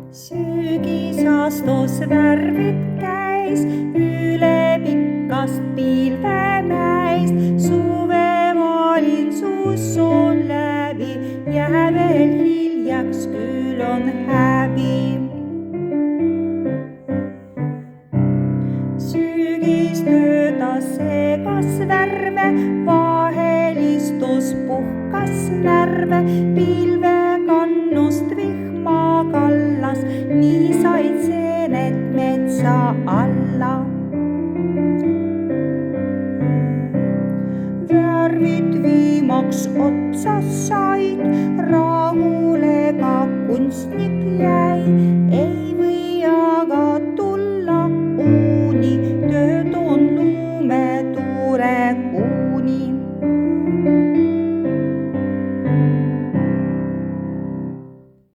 Sügisaastus värvid käis üle pikkast pilvemäist. Suvevalinsus on läbi, jää veel hiljaks, küll on häbi. Sügis töötas segas värve, vahel istus puhkas närve. Pilvekannust vihma kallas, nii said seened metsa alla. Värvid viimaks otsa said, rahule ka kunstnik jäi.